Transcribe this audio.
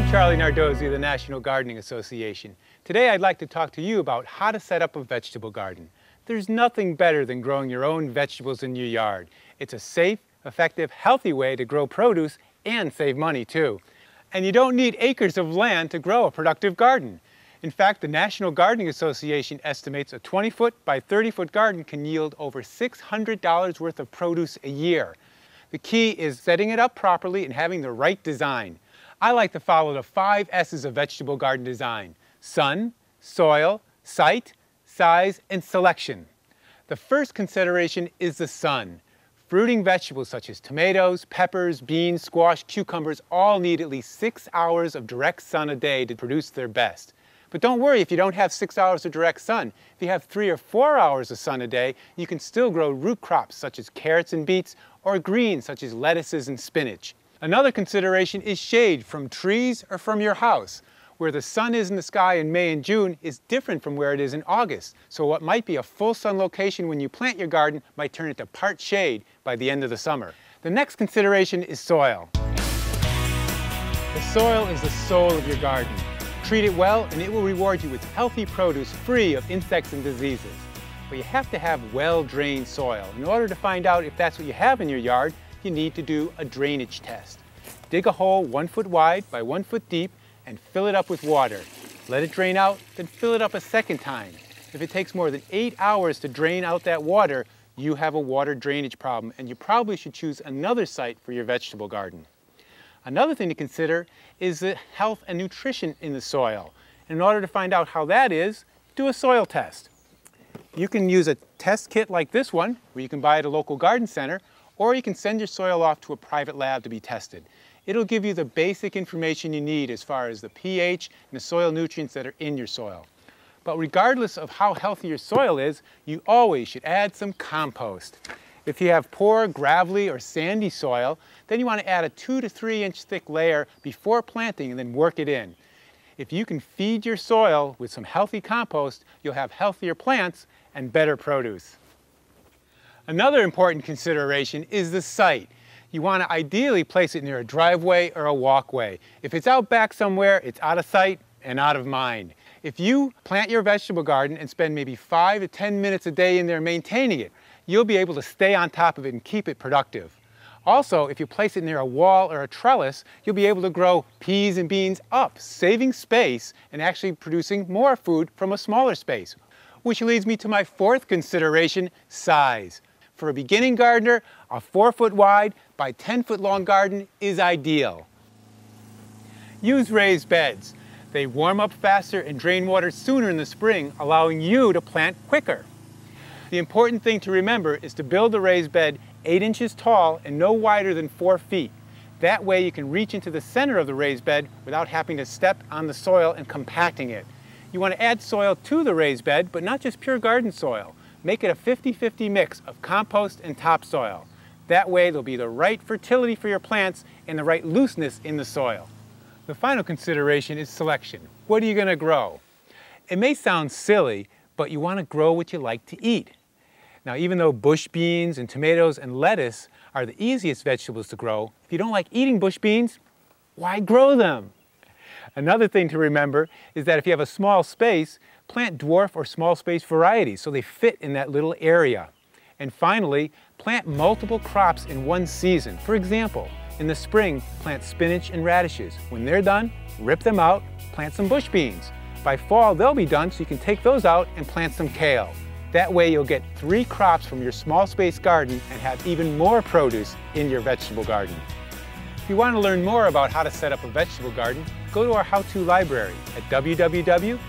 Charlie Nardozzi of the National Gardening Association. Today I'd like to talk to you about how to set up a vegetable garden. There's nothing better than growing your own vegetables in your yard. It's a safe, effective, healthy way to grow produce and save money too. And you don't need acres of land to grow a productive garden. In fact, the National Gardening Association estimates a 20-foot by 30-foot garden can yield over $600 worth of produce a year. The key is setting it up properly and having the right design. I like to follow the 5 S's of vegetable garden design: sun, soil, site, size, and selection. The first consideration is the sun. Fruiting vegetables such as tomatoes, peppers, beans, squash, cucumbers all need at least 6 hours of direct sun a day to produce their best. But don't worry if you don't have 6 hours of direct sun. If you have 3 or 4 hours of sun a day, you can still grow root crops such as carrots and beets, or greens such as lettuces and spinach. Another consideration is shade from trees or from your house. Where the sun is in the sky in May and June is different from where it is in August. So what might be a full sun location when you plant your garden might turn into part shade by the end of the summer. The next consideration is soil. The soil is the soul of your garden. Treat it well and it will reward you with healthy produce free of insects and diseases. But you have to have well-drained soil. In order to find out if that's what you have in your yard, you need to do a drainage test. Dig a hole 1 foot wide by 1 foot deep and fill it up with water. Let it drain out, then fill it up a second time. If it takes more than 8 hours to drain out that water, you have a water drainage problem and you probably should choose another site for your vegetable garden. Another thing to consider is the health and nutrition in the soil. In order to find out how that is, do a soil test. You can use a test kit like this one, where you can buy at a local garden center, or you can send your soil off to a private lab to be tested. It'll give you the basic information you need as far as the pH and the soil nutrients that are in your soil. But regardless of how healthy your soil is, you always should add some compost. If you have poor, gravelly, or sandy soil, then you want to add a 2 to 3 inch thick layer before planting and then work it in. If you can feed your soil with some healthy compost, you'll have healthier plants and better produce. Another important consideration is the site. You want to ideally place it near a driveway or a walkway. If it's out back somewhere, it's out of sight and out of mind. If you plant your vegetable garden and spend maybe 5 to 10 minutes a day in there maintaining it, you'll be able to stay on top of it and keep it productive. Also, if you place it near a wall or a trellis, you'll be able to grow peas and beans up, saving space and actually producing more food from a smaller space. Which leads me to my 4th consideration, size. For a beginning gardener, a 4 foot wide by 10 foot long garden is ideal. Use raised beds. They warm up faster and drain water sooner in the spring, allowing you to plant quicker. The important thing to remember is to build a raised bed 8 inches tall and no wider than 4 feet. That way you can reach into the center of the raised bed without having to step on the soil and compacting it. You want to add soil to the raised bed, but not just pure garden soil. Make it a 50-50 mix of compost and topsoil. That way there'll be the right fertility for your plants and the right looseness in the soil. The final consideration is selection. What are you going to grow? It may sound silly, but you want to grow what you like to eat. Now, even though bush beans and tomatoes and lettuce are the easiest vegetables to grow, if you don't like eating bush beans, why grow them? Another thing to remember is that if you have a small space, plant dwarf or small space varieties so they fit in that little area. And finally, plant multiple crops in one season. For example, in the spring, plant spinach and radishes. When they're done, rip them out, plant some bush beans. By fall, they'll be done, so you can take those out and plant some kale. That way you'll get 3 crops from your small space garden and have even more produce in your vegetable garden. If you want to learn more about how to set up a vegetable garden, go to our how-to library at www.garden.org.